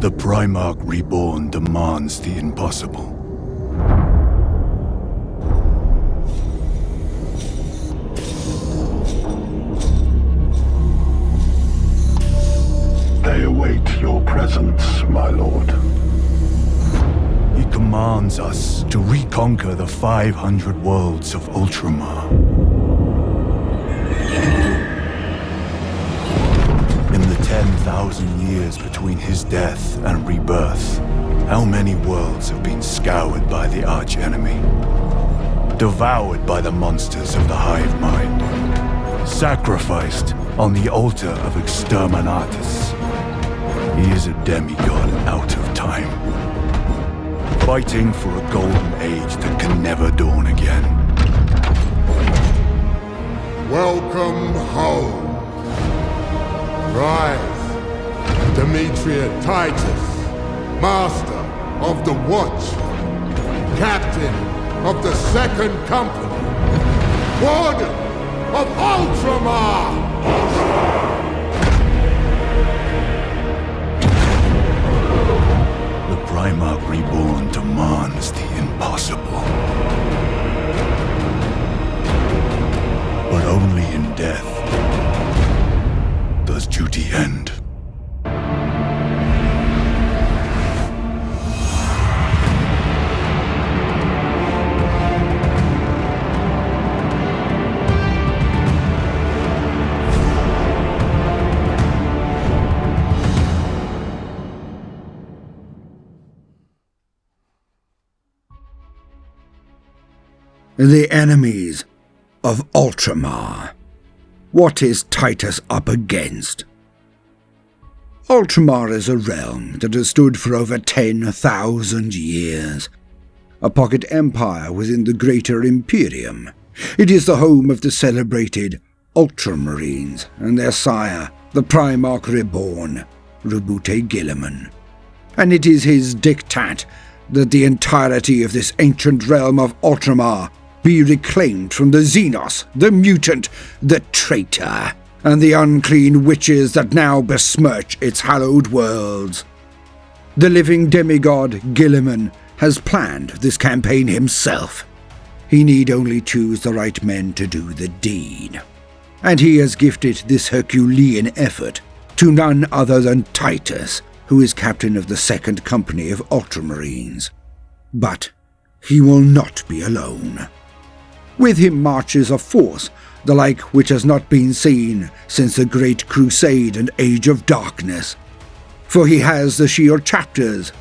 The Primarch Reborn demands the impossible. They await your presence, my lord. He commands us to reconquer the 500 worlds of Ultramar. In the 10,000 years between his death and rebirth, how many worlds have been scoured by the archenemy? Devoured by the monsters of the hive mind? Sacrificed on the altar of exterminatus? He is a demigod out of time, fighting for a golden age that can never dawn again. Welcome home. Rise, Demetrian Titus, Master of the Watch, Captain of the Second Company, Warden of Ultramar! The Primarch Reborn demands the impossible. But only in death does duty end. The enemies of Ultramar. What is Titus up against? Ultramar is a realm that has stood for over 10,000 years. A pocket empire within the greater Imperium. It is the home of the celebrated Ultramarines and their sire, the Primarch Reborn, Roboute Guilliman. And it is his diktat that the entirety of this ancient realm of Ultramar be reclaimed from the xenos, the mutant, the traitor, and the unclean witches that now besmirch its hallowed worlds. The living demigod Guilliman has planned this campaign himself. He need only choose the right men to do the deed. And he has gifted this herculean effort to none other than Titus, who is captain of the Second Company of Ultramarines. But he will not be alone. With him marches a force, the like which has not been seen since the Great Crusade and Age of Darkness. For he has the Shield Chapters,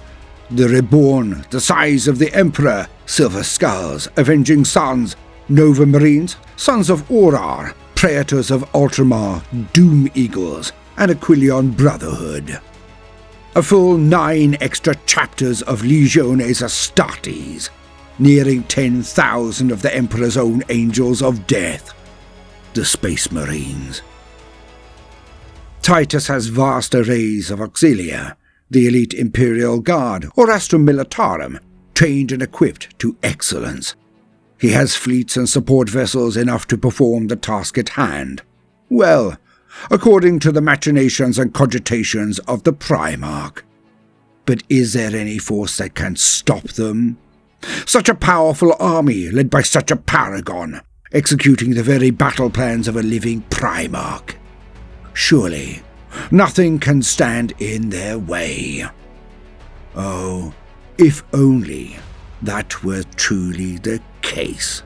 the Reborn, the size of the Emperor, Silver Skulls, Avenging Sons, Nova Marines, Sons of Auror, Praetors of Ultramar, Doom Eagles, and Aquilion Brotherhood. A full 9 extra chapters of Legiones Astartes, nearing 10,000 of the Emperor's own Angels of Death, the Space Marines. Titus has vast arrays of auxilia, the elite Imperial Guard, or Astra Militarum, trained and equipped to excellence. He has fleets and support vessels enough to perform the task at hand. Well, according to the machinations and cogitations of the Primarch. But is there any force that can stop them? Such a powerful army, led by such a paragon, executing the very battle plans of a living Primarch. Surely, nothing can stand in their way. Oh, if only that were truly the case.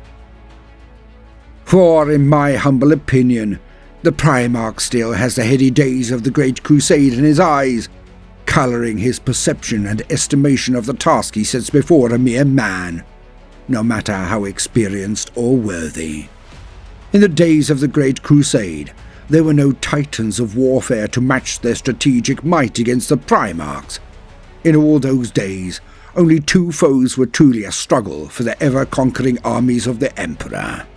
For, in my humble opinion, the Primarch still has the heady days of the Great Crusade in his eyes, colouring his perception and estimation of the task he sets before a mere man, no matter how experienced or worthy. In the days of the Great Crusade, there were no titans of warfare to match their strategic might against the Primarchs. In all those days, only 2 foes were truly a struggle for the ever-conquering armies of the Emperor.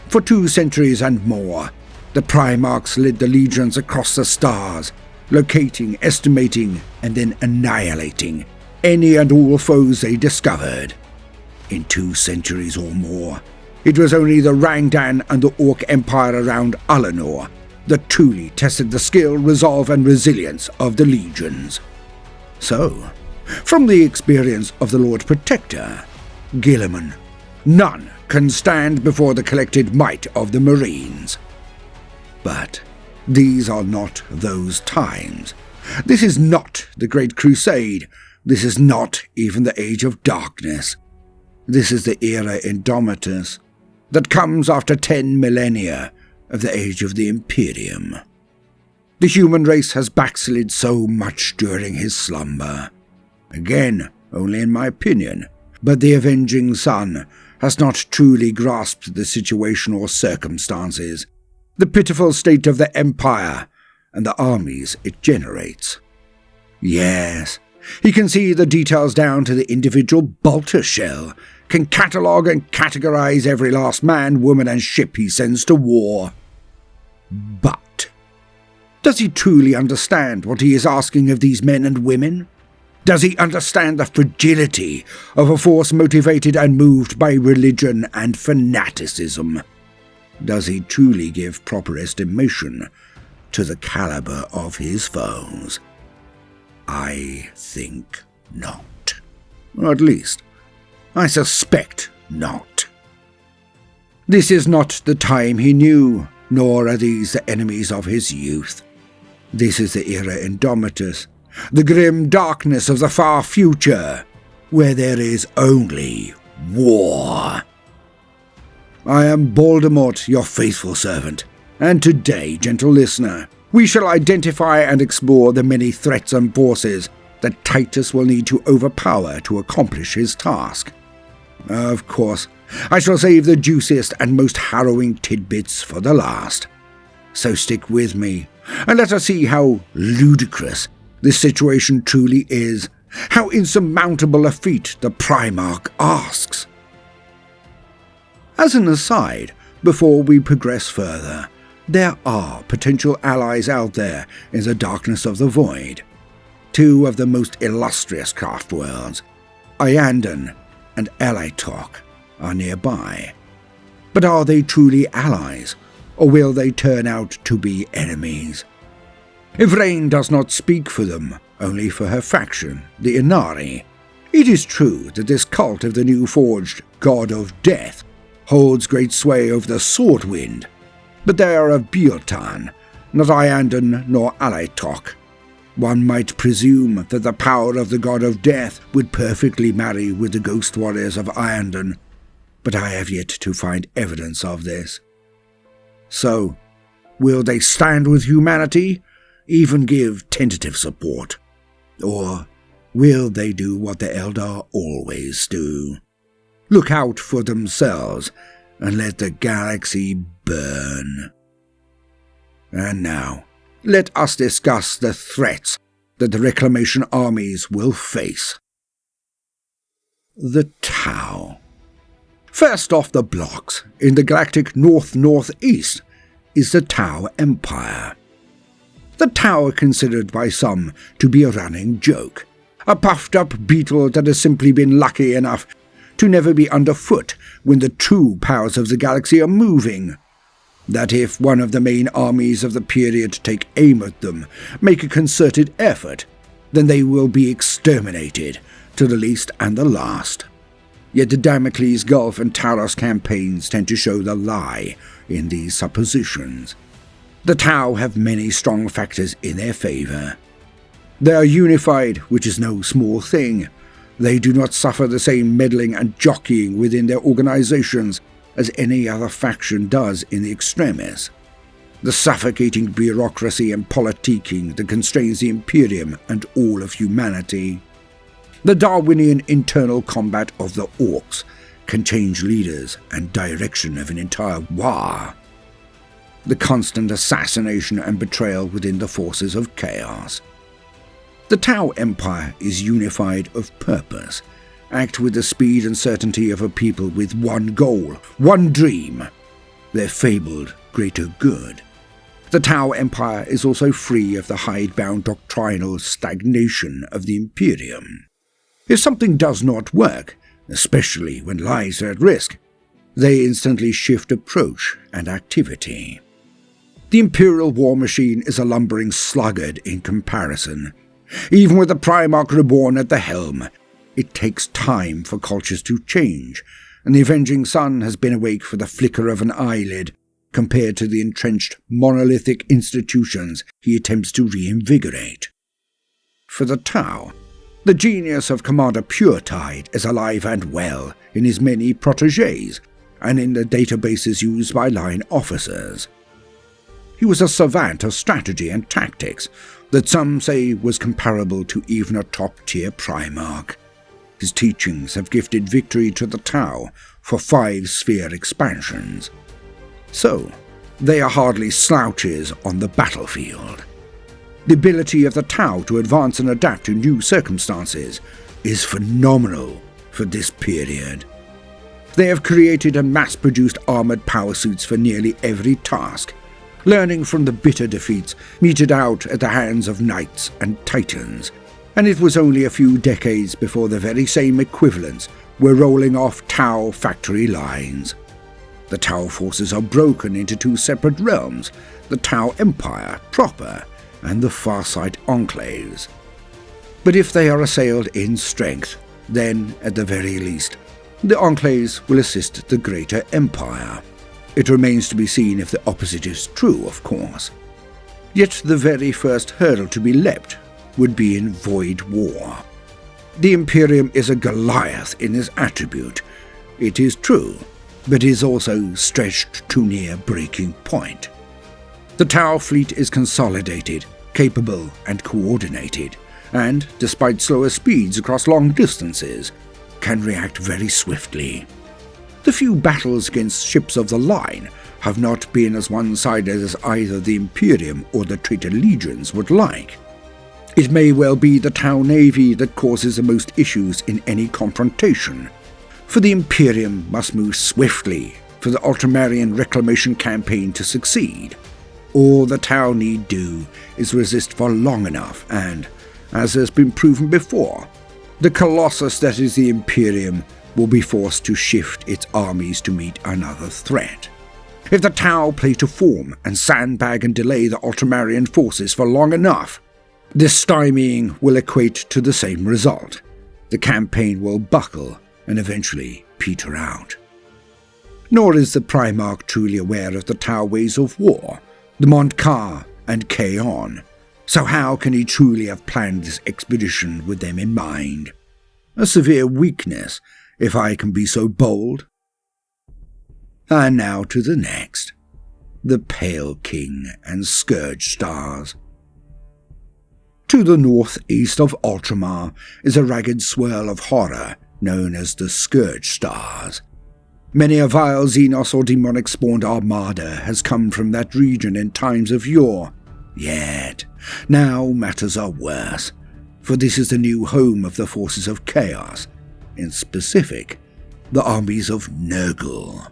For 2 centuries and more, the Primarchs led the legions across the stars, locating, estimating, and then annihilating any and all foes they discovered. In 2 centuries or more, it was only the Rangdan and the Ork Empire around Ullanor that truly tested the skill, resolve, and resilience of the legions. So, from the experience of the Lord Protector, Guilliman, none can stand before the collected might of the Marines. But these are not those times. This is not the Great Crusade. This is not even the Age of Darkness. This is the era Indomitus that comes after 10 millennia of the age of the Imperium. The human race has backslid so much during his slumber. Again, only in my opinion, but the avenging sun has not truly grasped the situation or circumstances, the pitiful state of the Empire, and the armies it generates. Yes, he can see the details down to the individual bolter shell, can catalogue and categorize every last man, woman, and ship he sends to war. But does he truly understand what he is asking of these men and women? Does he understand the fragility of a force motivated and moved by religion and fanaticism? Does he truly give proper estimation to the caliber of his foes? I think not. Or at least, I suspect not. This is not the time he knew, nor are these the enemies of his youth. This is the era Indomitus, the grim darkness of the far future, where there is only war. I am Baldermort, your faithful servant, and today, gentle listener, we shall identify and explore the many threats and forces that Titus will need to overpower to accomplish his task. Of course, I shall save the juiciest and most harrowing tidbits for the last. So stick with me, and let us see how ludicrous this situation truly is, how insurmountable a feat the Primarch asks. As an aside, before we progress further, there are potential allies out there in the darkness of the void. Two of the most illustrious craft worlds, Iandon and Elatok, are nearby. But are they truly allies, or will they turn out to be enemies? Herein does not speak for them, only for her faction, the Inari. It is true that this cult of the new forged god of death holds great sway over the Swordwind, but they are of Bieltan, not Iandon nor Elatok. One might presume that the power of the god of death would perfectly marry with the ghost warriors of Iandon, but I have yet to find evidence of this. So, will they stand with humanity, even give tentative support? Or will they do what the Eldar always do? Look out for themselves and let the galaxy burn. And now, let us discuss the threats that the reclamation armies will face. The Tau. First off the blocks, in the galactic north-northeast, is the Tau Empire. The Tau are considered by some to be a running joke, a puffed-up beetle that has simply been lucky enough to never be underfoot when the true powers of the galaxy are moving. That if one of the main armies of the period take aim at them, make a concerted effort, then they will be exterminated, to the least and the last. Yet the Damocles Gulf and Taros campaigns tend to show the lie in these suppositions. The Tau have many strong factors in their favour. They are unified, which is no small thing. They do not suffer the same meddling and jockeying within their organizations as any other faction does in the extremis. The suffocating bureaucracy and politicking that constrains the Imperium and all of humanity. The Darwinian internal combat of the Orks can change leaders and direction of an entire war. The constant assassination and betrayal within the forces of chaos. The Tau Empire is unified of purpose, act with the speed and certainty of a people with one goal, one dream, their fabled greater good. The Tau Empire is also free of the hidebound doctrinal stagnation of the Imperium. If something does not work, especially when lives are at risk, they instantly shift approach and activity. The Imperial war machine is a lumbering sluggard in comparison. Even with the Primarch reborn at the helm, it takes time for cultures to change, and the avenging sun has been awake for the flicker of an eyelid compared to the entrenched monolithic institutions he attempts to reinvigorate. For the Tau, the genius of Commander Puretide is alive and well in his many protégés and in the databases used by line officers. He was a savant of strategy and tactics that some say was comparable to even a top-tier Primarch. His teachings have gifted victory to the Tau for 5 sphere expansions. So, they are hardly slouches on the battlefield. The ability of the Tau to advance and adapt to new circumstances is phenomenal for this period. They have created and mass-produced armoured power suits for nearly every task, learning from the bitter defeats meted out at the hands of knights and titans, and it was only a few decades before the very same equivalents were rolling off Tau factory lines. The Tau forces are broken into 2 separate realms, the Tau Empire proper and the Farsight enclaves. But if they are assailed in strength, then, at the very least, the enclaves will assist the greater empire. It remains to be seen if the opposite is true, of course. Yet the very first hurdle to be leapt would be in Void War. The Imperium is a Goliath in this attribute. It is true, but is also stretched to near breaking point. The Tau fleet is consolidated, capable and coordinated, and, despite slower speeds across long distances, can react very swiftly. The few battles against ships of the line have not been as one-sided as either the Imperium or the traitor legions would like. It may well be the Tau Navy that causes the most issues in any confrontation, for the Imperium must move swiftly for the Ultramarian reclamation campaign to succeed. All the Tau need do is resist for long enough and, as has been proven before, the colossus that is the Imperium will be forced to shift its armies to meet another threat. If the Tau play to form and sandbag and delay the Ultramarian forces for long enough, this stymieing will equate to the same result. The campaign will buckle and eventually peter out. Nor is the Primarch truly aware of the Tau ways of war, the Mont'ka and Chaon, so how can he truly have planned this expedition with them in mind? A severe weakness, if I can be so bold. And now to the next, the Pale King and Scourge Stars. To the northeast of Ultramar is a ragged swirl of horror known as the Scourge Stars. Many a vile xenos or demonic-spawned armada has come from that region in times of yore. Yet, now matters are worse, for this is the new home of the forces of chaos, in specific, the armies of Nurgle.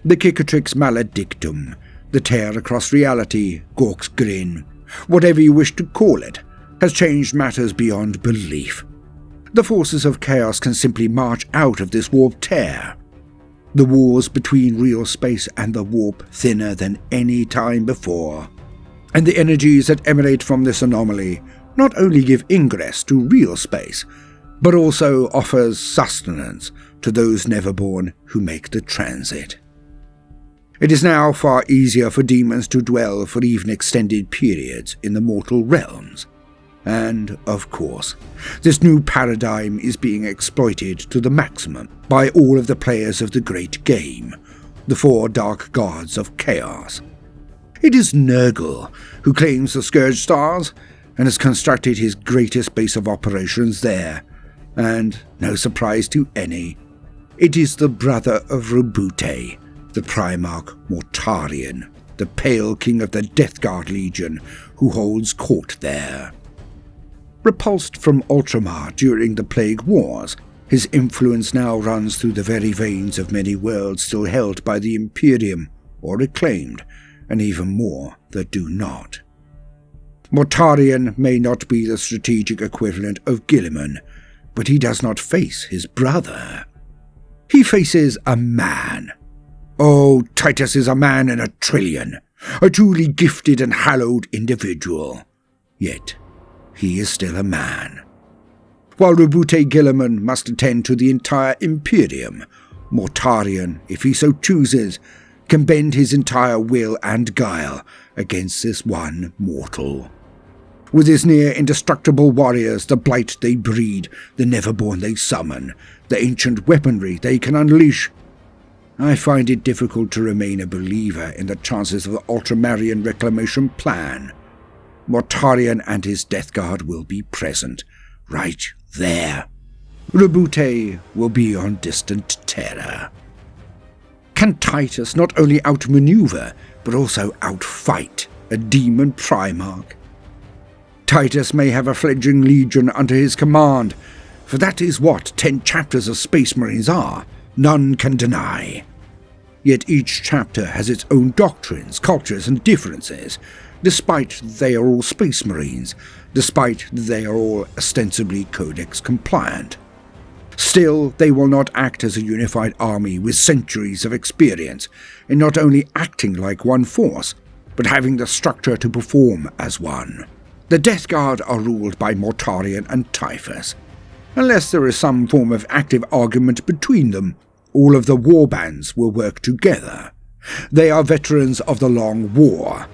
The Cicatrix Maledictum, the tear across reality, Gork's Grin, whatever you wish to call it, has changed matters beyond belief. The forces of chaos can simply march out of this warp tear. The walls between real space and the warp thinner than any time before, and the energies that emanate from this anomaly not only give ingress to real space, but also offers sustenance to those neverborn who make the transit. It is now far easier for demons to dwell for even extended periods in the mortal realms. And, of course, this new paradigm is being exploited to the maximum by all of the players of the great game, the 4 dark gods of chaos. It is Nurgle who claims the Scourge Stars and has constructed his greatest base of operations there, and, no surprise to any, it is the brother of Roboute, the Primarch Mortarion, the Pale King of the Death Guard Legion, who holds court there. Repulsed from Ultramar during the Plague Wars, his influence now runs through the very veins of many worlds still held by the Imperium, or reclaimed, and even more that do not. Mortarion may not be the strategic equivalent of Guilliman, but he does not face his brother. He faces a man. Oh, Titus is a man in a trillion, a truly gifted and hallowed individual. Yet, he is still a man. While Roboute Guilliman must attend to the entire Imperium, Mortarion, if he so chooses, can bend his entire will and guile against this one mortal. With his near-indestructible warriors, the blight they breed, the neverborn they summon, the ancient weaponry they can unleash, I find it difficult to remain a believer in the chances of the Ultramarian reclamation plan. Mortarion and his Death Guard will be present, right there. Roboute will be on distant terror. Can Titus not only outmaneuver, but also outfight a demon Primarch? Titus may have a fledgling legion under his command, for that is what 10 chapters of Space Marines are, none can deny. Yet each chapter has its own doctrines, cultures, and differences, despite they are all Space Marines, despite they are all ostensibly Codex compliant. Still, they will not act as a unified army with centuries of experience in not only acting like one force, but having the structure to perform as one. The Death Guard are ruled by Mortarion and Typhus. Unless there is some form of active argument between them, all of the warbands will work together. They are veterans of the Long War.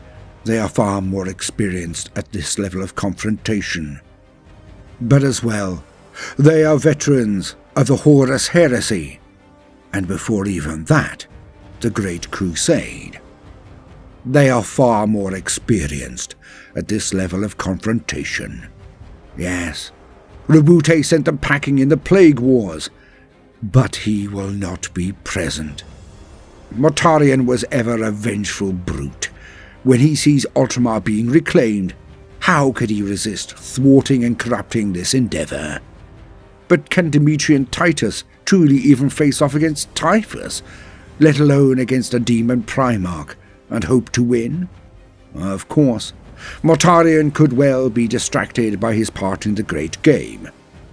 They are far more experienced at this level of confrontation. But as well, they are veterans of the Horus Heresy, and before even that, the Great Crusade. They are far more experienced at this level of confrontation. Yes, Roboute sent them packing in the Plague Wars, but he will not be present. Mortarion was ever a vengeful brute. When he sees Ultramar being reclaimed, how could he resist thwarting and corrupting this endeavor? But can Demetrian Titus truly even face off against Typhus, let alone against a demon Primarch, and hope to win? Of course, Mortarion could well be distracted by his part in the great game,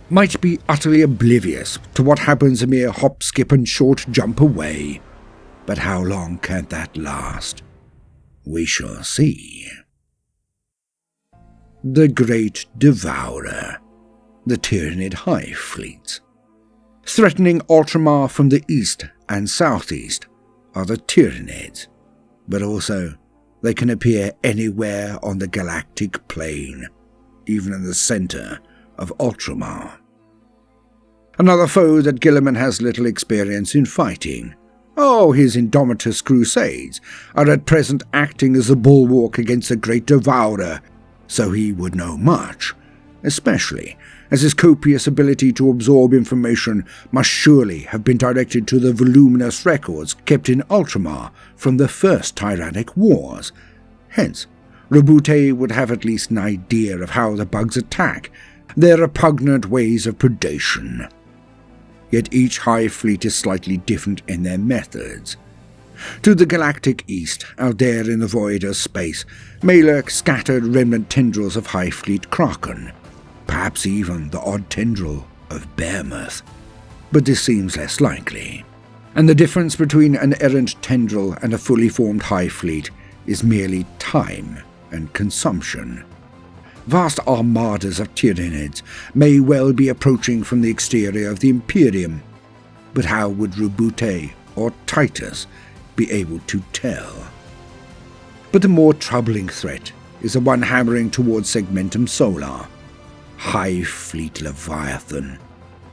might be utterly oblivious to what happens a mere hop, skip and short jump away. But how long can that last? We shall see. The Great Devourer, the Tyranid hive fleets. Threatening Ultramar from the east and southeast are the Tyranids, but also they can appear anywhere on the galactic plane, even in the center of Ultramar. Another foe that Guilliman has little experience in fighting. Oh, his Indomitus Crusades are at present acting as a bulwark against the Great Devourer, so he would know much, especially as his copious ability to absorb information must surely have been directed to the voluminous records kept in Ultramar from the first Tyrannic Wars. Hence, Roboute would have at least an idea of how the bugs attack, their repugnant ways of predation. Yet each hive fleet is slightly different in their methods. To the galactic east, out there in the void of space, may lurk scattered remnant tendrils of hive fleet Kraken, perhaps even the odd tendril of Behemoth. But this seems less likely, and the difference between an errant tendril and a fully formed hive fleet is merely time and consumption. Vast armadas of Tyranids may well be approaching from the exterior of the Imperium, but how would Roboute or Titus be able to tell? But the more troubling threat is the one hammering towards Segmentum Solar, Hive Fleet Leviathan.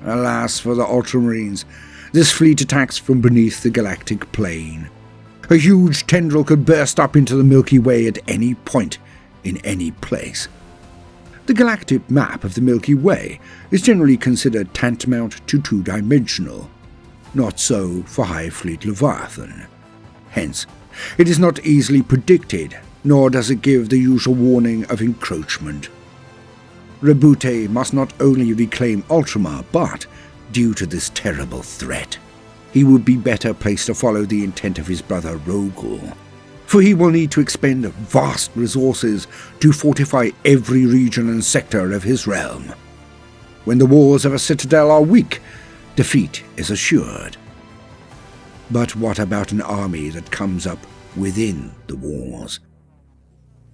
Alas for the Ultramarines, this fleet attacks from beneath the galactic plane. A huge tendril could burst up into the Milky Way at any point, in any place. The galactic map of the Milky Way is generally considered tantamount to two-dimensional. Not so for Hive Fleet Leviathan. Hence, it is not easily predicted, nor does it give the usual warning of encroachment. Roboute must not only reclaim Ultramar, but, due to this terrible threat, he would be better placed to follow the intent of his brother Rogul, for he will need to expend vast resources to fortify every region and sector of his realm. When the walls of a citadel are weak, defeat is assured. But what about an army that comes up within the walls?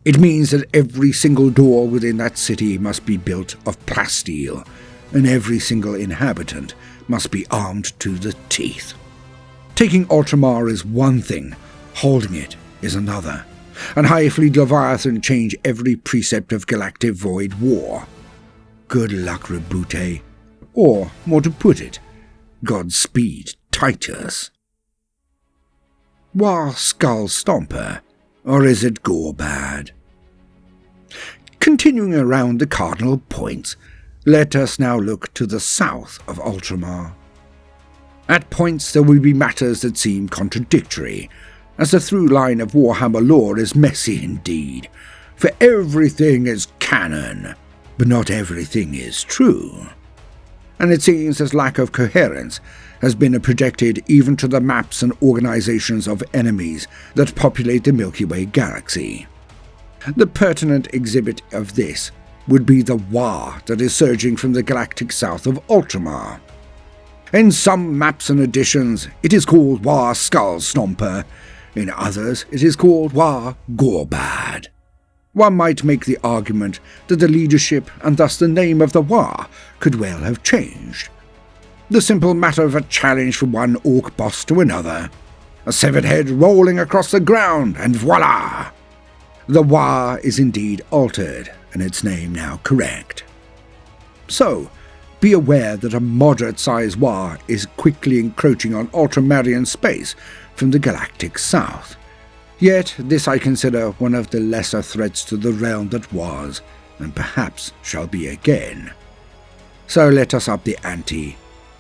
It means that every single door within that city must be built of plasteel, and every single inhabitant must be armed to the teeth. Taking Ultramar is one thing, holding it is another, and Hive-Fleet Leviathan change every precept of galactic void war. Good luck, Roboute, or, more to put it, Godspeed, Titus. Waaagh Skull Stomper, or is it Gorbad? Continuing around the cardinal points, let us now look to the south of Ultramar. At points there will be matters that seem contradictory, as the through line of Warhammer lore is messy indeed, for everything is canon, but not everything is true. And it seems this lack of coherence has been projected even to the maps and organizations of enemies that populate the Milky Way galaxy. The pertinent exhibit of this would be the Waaagh that is surging from the galactic south of Ultramar. In some maps and editions, it is called Waaagh Skull Stomper. In others, it is called Waaagh Gorbad. One might make the argument that the leadership and thus the name of the Waaagh could well have changed. The simple matter of a challenge from one orc boss to another, a severed head rolling across the ground, and voila! The Waaagh is indeed altered, and its name now correct. So, be aware that a moderate-sized Waaagh is quickly encroaching on Ultramarian space from the galactic south. Yet this I consider one of the lesser threats to the realm that was, and perhaps shall be again. So let us up the ante,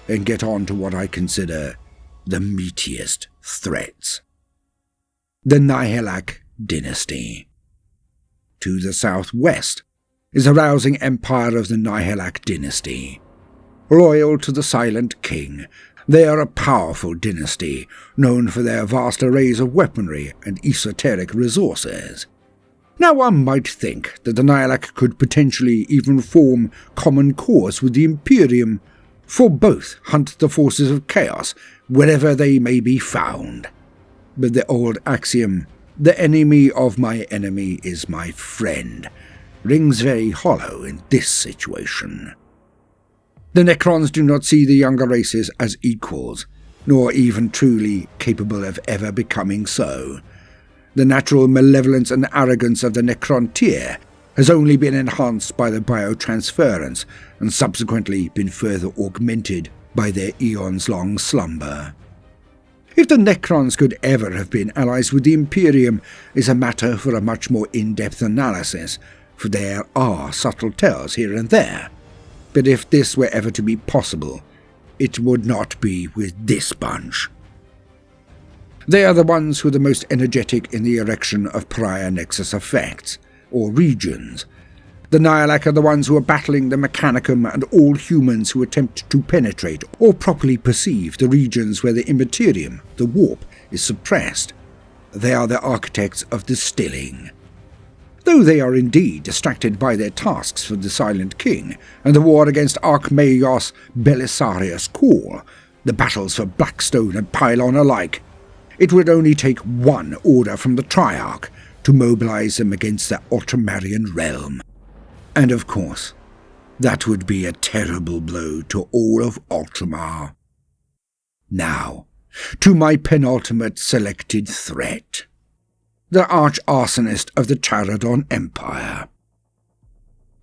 and get on to what I consider the meatiest threats. The Nihilakh dynasty. To the southwest is a rousing empire of the Nihilakh dynasty. Loyal to the Silent King, they are a powerful dynasty, known for their vast arrays of weaponry and esoteric resources. Now one might think that the Nihilakh could potentially even form common cause with the Imperium, for both hunt the forces of chaos wherever they may be found. But the old axiom, "the enemy of my enemy is my friend," rings very hollow in this situation. The Necrons do not see the younger races as equals, nor even truly capable of ever becoming so. The natural malevolence and arrogance of the Necron tier has only been enhanced by the biotransference and subsequently been further augmented by their eons-long slumber. If the Necrons could ever have been allies with the Imperium is a matter for a much more in-depth analysis, for there are subtle tells here and there. But if this were ever to be possible, it would not be with this bunch. They are the ones who are the most energetic in the erection of pariah nexus effects, or regions. The Nihilakh are the ones who are battling the Mechanicum and all humans who attempt to penetrate or properly perceive the regions where the Imperium, the warp, is suppressed. They are the architects of distilling. Though they are indeed distracted by their tasks for the Silent King and the war against Archmagos Belisarius Call, the battles for Blackstone and Pylon alike, it would only take one order from the Triarch to mobilize them against the Ultramarian realm. And of course, that would be a terrible blow to all of Ultramar. Now, to my penultimate selected threat. The arch-arsonist of the Charadon Empire.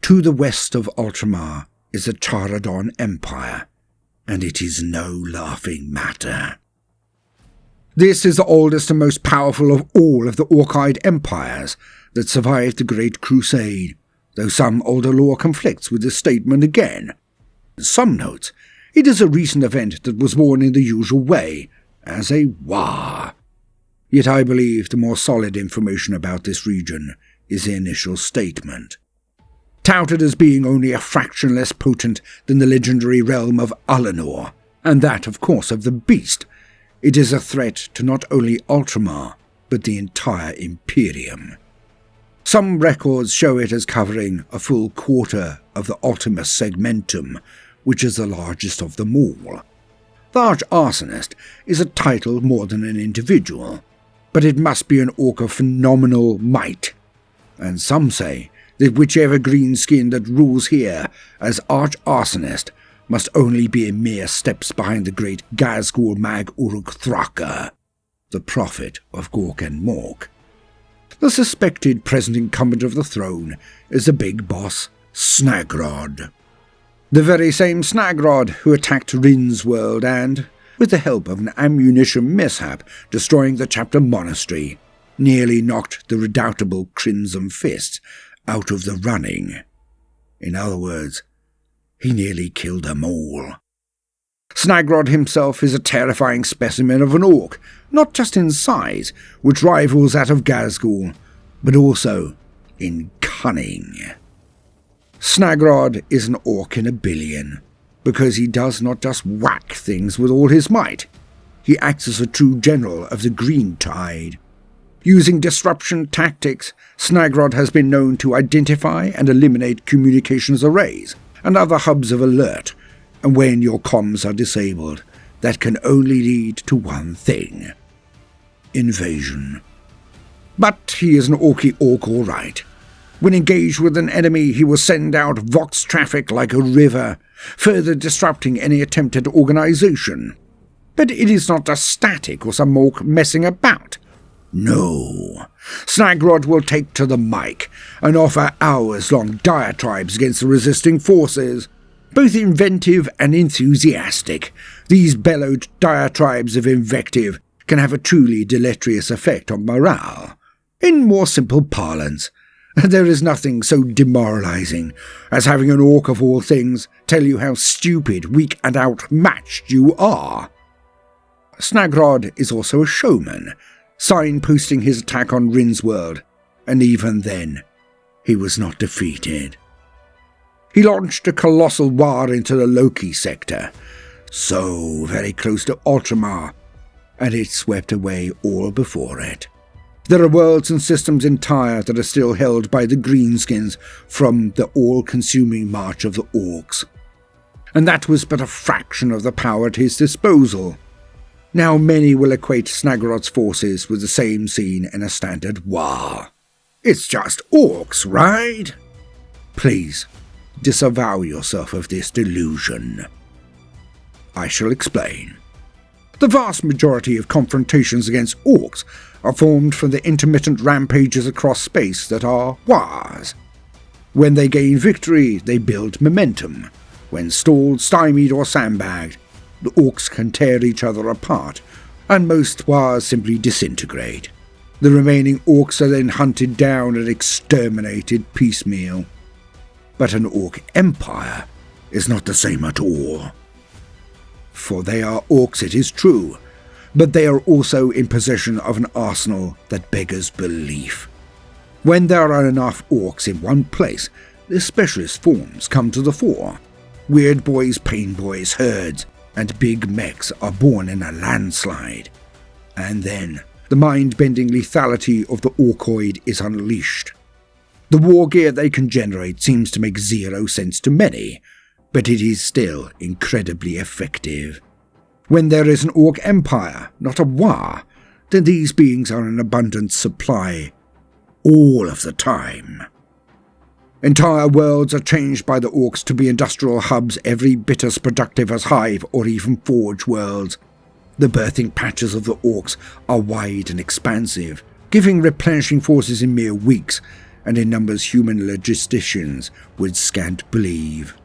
To the west of Ultramar is the Charadon Empire, and it is no laughing matter. This is the oldest and most powerful of all of the Orkide empires that survived the Great Crusade, though some older lore conflicts with this statement again. Some notes, it is a recent event that was born in the usual way, as a Waaagh. Yet I believe the more solid information about this region is the initial statement. Touted as being only a fraction less potent than the legendary realm of Ullanor, and that, of course, of the Beast, it is a threat to not only Ultramar, but the entire Imperium. Some records show it as covering a full quarter of the Ultimus Segmentum, which is the largest of them all. The Arch-Arsonist is a title more than an individual, but it must be an orc of phenomenal might. and some say that whichever green-skin that rules here as arch-arsonist must only be a mere steps behind the great Gazgul Mag Uruk Thraka, the prophet of Gork and Mork. The suspected present incumbent of the throne is the big boss, Snagrod. The very same Snagrod who attacked Rin's world and, with the help of an ammunition mishap destroying the chapter monastery, nearly knocked the redoubtable Crimson Fist out of the running. In other words, he nearly killed them all. Snagrod himself is a terrifying specimen of an orc, not just in size, which rivals that of Gazgul, but also in cunning. Snagrod is an orc in a billion, because he does not just whack things with all his might. He acts as a true general of the green tide. Using disruption tactics, Snagrod has been known to identify and eliminate communications arrays and other hubs of alert, and when your comms are disabled, that can only lead to one thing: invasion. But he is an orky orc all right. When engaged with an enemy, he will send out vox traffic like a river, further disrupting any attempt at organization. But it is not just static or some orc messing about. No, Snagrod will take to the mic and offer hours-long diatribes against the resisting forces. Both inventive and enthusiastic, these bellowed diatribes of invective can have a truly deleterious effect on morale. In more simple parlance, there is nothing so demoralizing as having an orc of all things tell you how stupid, weak and outmatched you are. Snagrod is also a showman, signposting his attack on Rin's world, and even then, he was not defeated. He launched a colossal war into the Loki sector, so very close to Ultramar, and it swept away all before it. There are worlds and systems entire that are still held by the Greenskins from the all-consuming march of the Orks, and that was but a fraction of the power at his disposal. Now many will equate Snagrod's forces with the same scene in a standard war. It's just orcs, right? Please, disavow yourself of this delusion. I shall explain. The vast majority of confrontations against orcs are formed from the intermittent rampages across space that are wars. When they gain victory, they build momentum. When stalled, stymied or sandbagged, the orcs can tear each other apart, and most wars simply disintegrate. The remaining orcs are then hunted down and exterminated piecemeal. But an orc empire is not the same at all. For they are orcs, it is true, but they are also in possession of an arsenal that beggars belief. When there are enough orcs in one place, their specialist forms come to the fore. Weird boys, pain boys, herds, and big mechs are born in a landslide. And then, the mind-bending lethality of the orcoid is unleashed. The war gear they can generate seems to make zero sense to many, but it is still incredibly effective. When there is an orc empire, not a war, then these beings are in abundant supply, all of the time. Entire worlds are changed by the orcs to be industrial hubs every bit as productive as hive or even forge worlds. The birthing patches of the orcs are wide and expansive, giving replenishing forces in mere weeks, and in numbers human logisticians would scant believe.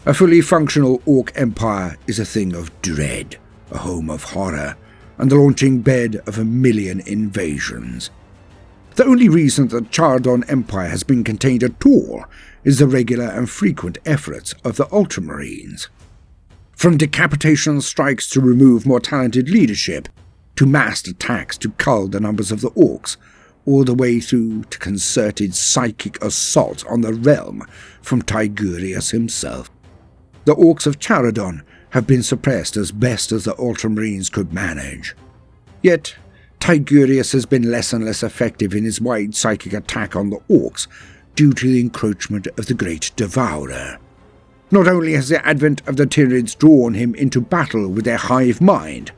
A fully functional orc empire is a thing of dread, a home of horror, and the launching bed of a million invasions. The only reason the Charadon Empire has been contained at all is the regular and frequent efforts of the Ultramarines. From decapitation strikes to remove more talented leadership, to massed attacks to cull the numbers of the orcs, all the way through to concerted psychic assault on the realm from Tigurius himself. The orcs of Charadon have been suppressed as best as the Ultramarines could manage. Yet, Tigurius has been less and less effective in his wide psychic attack on the orcs due to the encroachment of the Great Devourer. Not only has the advent of the Tyranids drawn him into battle with their hive mind,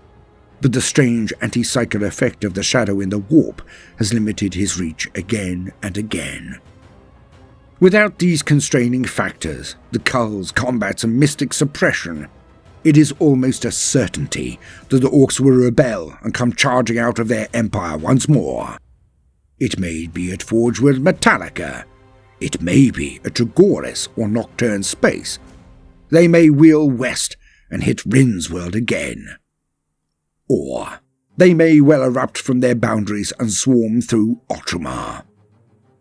but the strange anti-cycle effect of the shadow in the warp has limited his reach again and again. Without these constraining factors, the culls, combats, and mystic suppression, it is almost a certainty that the Orks will rebel and come charging out of their empire once more. It may be at Forgeworld Metallica. It may be at Dragoris or Nocturne Space. They may wheel west and hit Rin's world again. Or they may well erupt from their boundaries and swarm through Ultramar.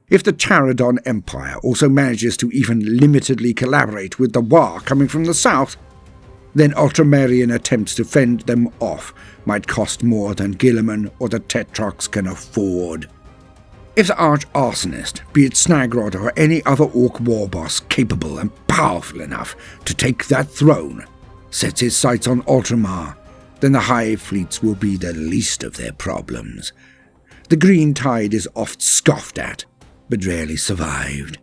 If the Charadon Empire also manages to even limitedly collaborate with the Waaagh coming from the south, then Ultramarian attempts to fend them off might cost more than Guilliman or the Tetrox can afford. If the arch-arsonist, be it Snagrod or any other Ork war boss capable and powerful enough to take that throne, sets his sights on Ultramar, then the hive fleets will be the least of their problems. The green tide is oft scoffed at, but rarely survived.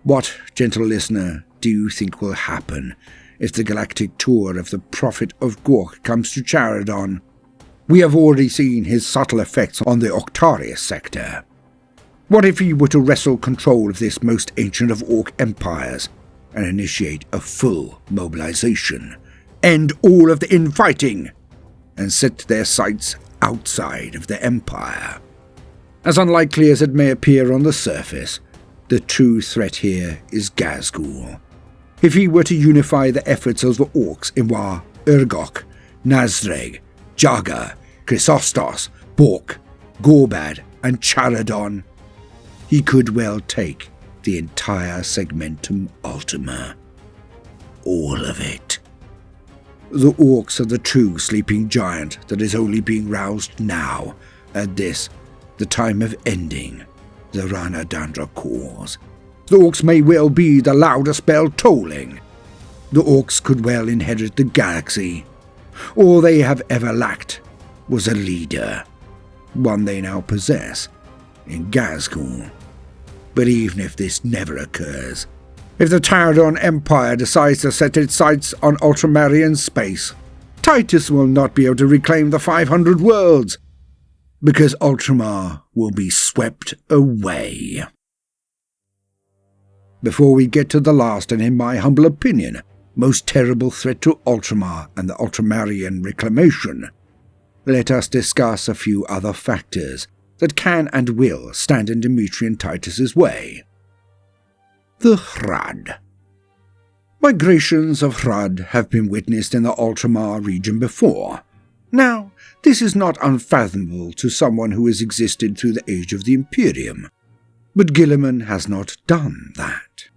What, gentle listener, do you think will happen if the galactic tour of the Prophet of Gork comes to Charadon? We have already seen his subtle effects on the Octarius sector. What if he were to wrestle control of this most ancient of Ork empires and initiate a full mobilization, end all of the infighting, and set their sights outside of the empire? As unlikely as it may appear on the surface, the true threat here is Ghazghul. If he were to unify the efforts of the Orks in Waaagh, Urgok, Nazreg, Jaga, Chrysostos, Bork, Gorbad, and Charadon, he could well take the entire Segmentum Ultima. All of it. The Orks are the true sleeping giant that is only being roused now, at this, the time of ending, the Ranadandra cause. The Orks may well be the loudest bell tolling. The Orks could well inherit the galaxy. All they have ever lacked was a leader, one they now possess in Ghazghul. But even if this never occurs, if the Charadon Empire decides to set its sights on Ultramarian space, Titus will not be able to reclaim the 500 worlds, because Ultramar will be swept away. Before we get to the last and, in my humble opinion, most terrible threat to Ultramar and the Ultramarian reclamation, let us discuss a few other factors that can and will stand in Demetrian Titus's way. The Hrad. Migrations of Hrad have been witnessed in the Ultramar region before. Now, this is not unfathomable to someone who has existed through the age of the Imperium, but Guilliman has not done that.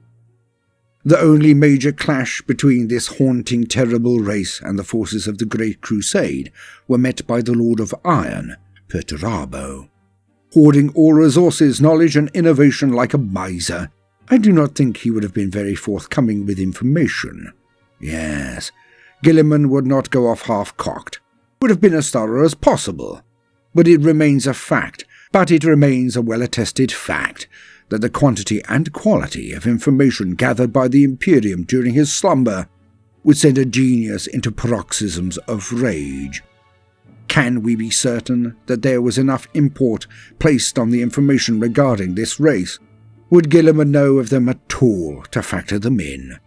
The only major clash between this haunting, terrible race and the forces of the Great Crusade were met by the Lord of Iron, Perturabo. Hoarding all resources, knowledge, and innovation like a miser, I do not think he would have been very forthcoming with information. Yes, Guilliman would not go off half-cocked, would have been as thorough as possible. But it remains a fact, a well-attested fact, that the quantity and quality of information gathered by the Imperium during his slumber would send a genius into paroxysms of rage. Can we be certain that there was enough import placed on the information regarding this race? Would Guilliman know of them at all to factor them in?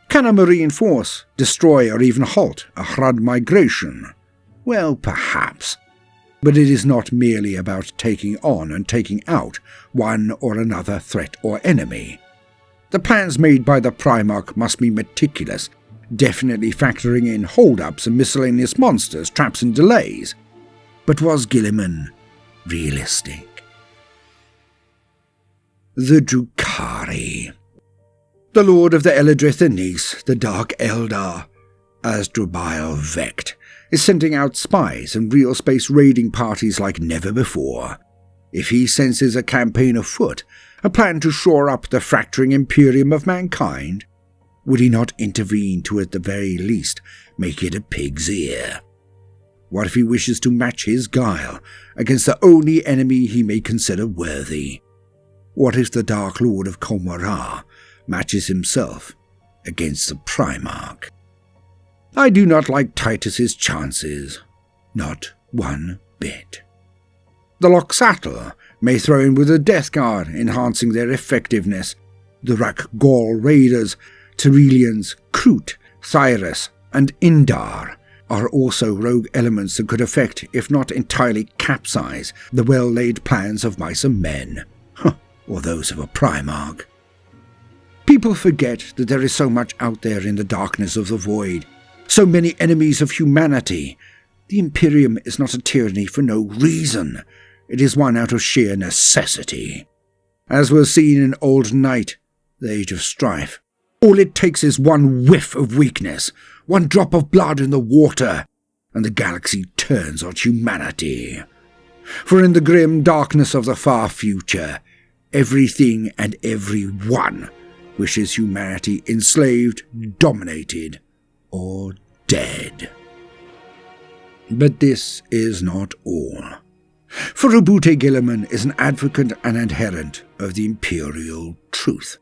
Can a marine force destroy or even halt a Hrad migration? Well, perhaps. But it is not merely about taking on and taking out one or another threat or enemy. The plans made by the Primarch must be meticulous, definitely factoring in hold-ups and miscellaneous monsters, traps and delays. But was Guilliman realistic? The Drukhari. The Lord of the Eldrith Anise, the Dark Eldar, Asdrubal Vect, is sending out spies and real space raiding parties like never before. If he senses a campaign afoot, a plan to shore up the fracturing Imperium of mankind, would he not intervene to at the very least make it a pig's ear? What if he wishes to match his guile against the only enemy he may consider worthy? What if the Dark Lord of Komwara matches himself against the Primarch? I do not like Titus's chances. Not one bit. The Loxatl may throw in with a Death Guard, enhancing their effectiveness. The Rakgol Raiders, Tyrellians, Kroot, Cyrus, and Indar are also rogue elements that could affect, if not entirely capsize, the well-laid plans of mice and men. Or those of a Primarch. People forget that there is so much out there in the darkness of the void, so many enemies of humanity. The Imperium is not a tyranny for no reason. It is one out of sheer necessity. As was seen in Old Night, the Age of Strife, all it takes is one whiff of weakness, one drop of blood in the water, and the galaxy turns on humanity. For in the grim darkness of the far future, everything and everyone wishes humanity enslaved, dominated, or dead. But this is not all. For Roboute Guilliman is an advocate and adherent of the imperial truth.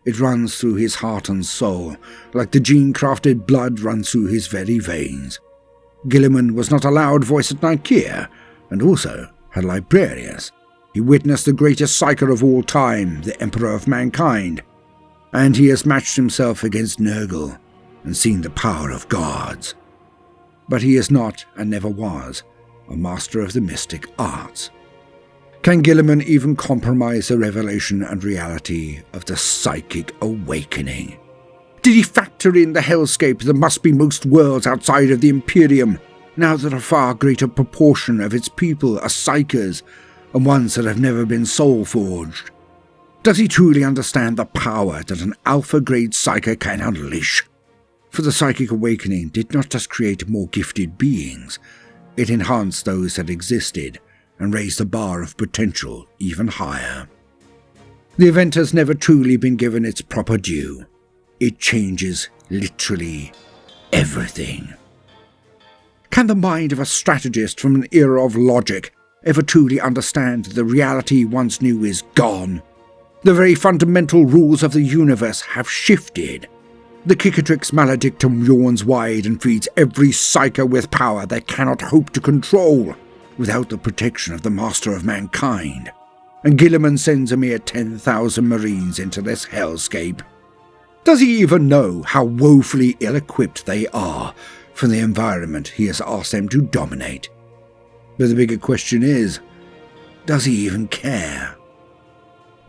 It runs through his heart and soul, like the gene-crafted blood runs through his very veins. Guilliman was not a loud voice at Nicaea, and also had Librarius. He witnessed the greatest psyker of all time, the Emperor of Mankind, and he has matched himself against Nurgle and seen the power of gods. But he is not, and never was, a master of the mystic arts. Can Guilliman even compromise the revelation and reality of the psychic awakening? Did he factor in the hellscape that must be most worlds outside of the Imperium, now that a far greater proportion of its people are psychers, and ones that have never been soul-forged? Does he truly understand the power that an alpha-grade psyker can unleash? For the psychic awakening did not just create more gifted beings, it enhanced those that existed, and raised the bar of potential even higher. The event has never truly been given its proper due. It changes literally everything. Can the mind of a strategist from an era of logic ever truly understand that the reality once knew is gone? The very fundamental rules of the universe have shifted. The Cicatrix Maledictum yawns wide and feeds every psyker with power they cannot hope to control, without the protection of the Master of Mankind. And Guilliman sends a mere 10,000 Marines into this hellscape. Does he even know how woefully ill-equipped they are for the environment he has asked them to dominate? But the bigger question is, does he even care?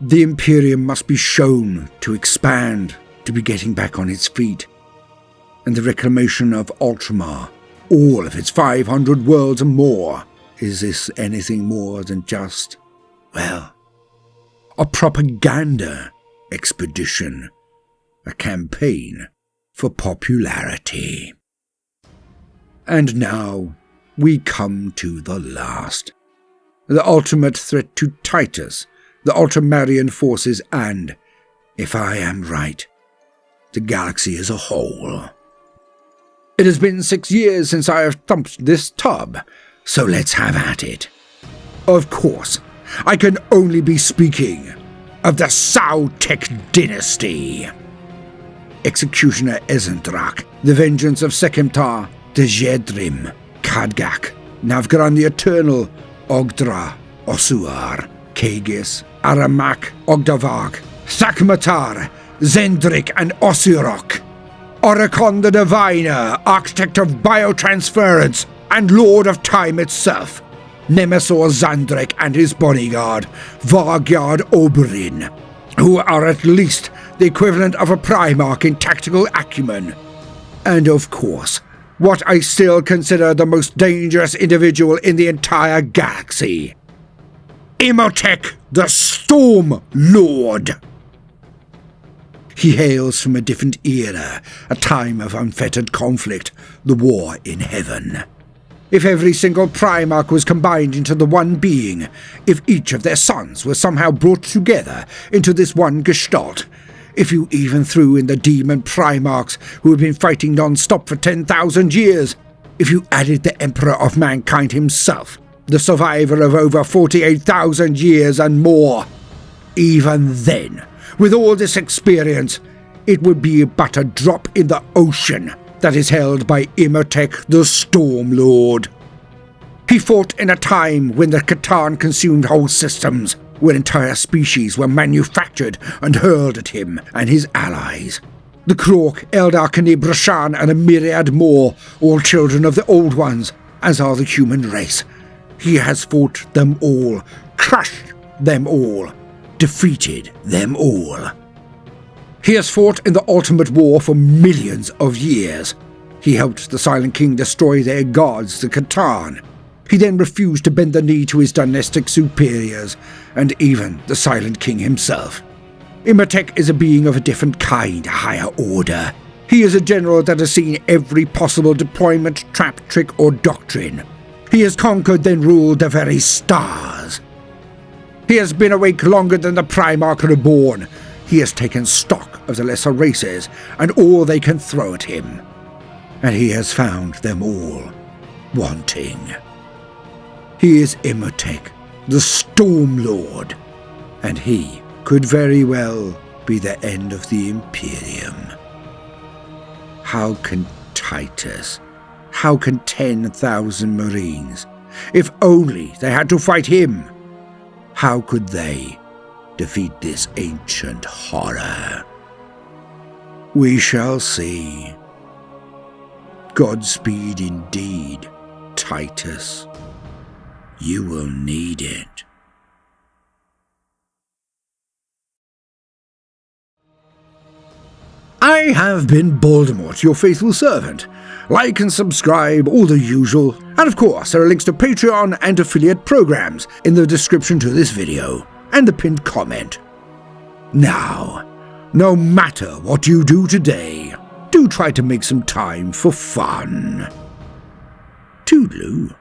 The Imperium must be shown to expand, to be getting back on its feet. And the reclamation of Ultramar, all of its 500 worlds and more, is this anything more than just, well, a propaganda expedition, a campaign for popularity? And now we come to the last. The ultimate threat to Titus, the Ultramarian forces, and, if I am right, the galaxy as a whole. It has been 6 years since I have thumped this tub, so let's have at it. Of course, I can only be speaking of the Sautek dynasty. Executioner Ezendrak, the vengeance of Sekemtar, Dejedrim, Khadgak, Navgran the Eternal, Ogdra, Osuar, Kagis, Aramak, Ogdavag, Thakmatar, Zendrik and Osirok, Oricon the Diviner, Architect of Biotransference and Lord of Time itself, Nemesor Zandrek and his bodyguard, Vargyard Oberyn, who are at least the equivalent of a Primarch in tactical acumen. And of course, what I still consider the most dangerous individual in the entire galaxy, Imhotep the Storm Lord. He hails from a different era, a time of unfettered conflict, the war in heaven. If every single Primarch was combined into the one being, if each of their sons was somehow brought together into this one gestalt, if you even threw in the demon Primarchs who have been fighting non-stop for 10,000 years, if you added the Emperor of Mankind himself, the survivor of over 48,000 years and more, even then, with all this experience, it would be but a drop in the ocean that is held by Imhotep the Storm Lord. He fought in a time when the C'tan consumed whole systems, where entire species were manufactured and hurled at him and his allies. The Krork, Eldar, K'nib, Rashan, and a myriad more, all children of the Old Ones, as are the human race. He has fought them all, crushed them all, defeated them all. He has fought in the ultimate war for millions of years. He helped the Silent King destroy their gods, the C'tan. He then refused to bend the knee to his dynastic superiors, and even the Silent King himself. Imhotep is a being of a different kind, a higher order. He is a general that has seen every possible deployment, trap, trick, or doctrine. He has conquered, then ruled the very stars. He has been awake longer than the Primarch reborn. He has taken stock of the lesser races and all they can throw at him. And he has found them all wanting. He is Imhotep, the Storm Lord, and he could very well be the end of the Imperium. How can Titus, how can 10,000 Marines, if only they had to fight him, how could they defeat this ancient horror? We shall see. Godspeed indeed, Titus. You will need it. I have been Baldermort, your faithful servant. Like and subscribe, all the usual. And of course, there are links to Patreon and affiliate programs in the description to this video, and the pinned comment. Now, no matter what you do today, do try to make some time for fun. Toodaloo.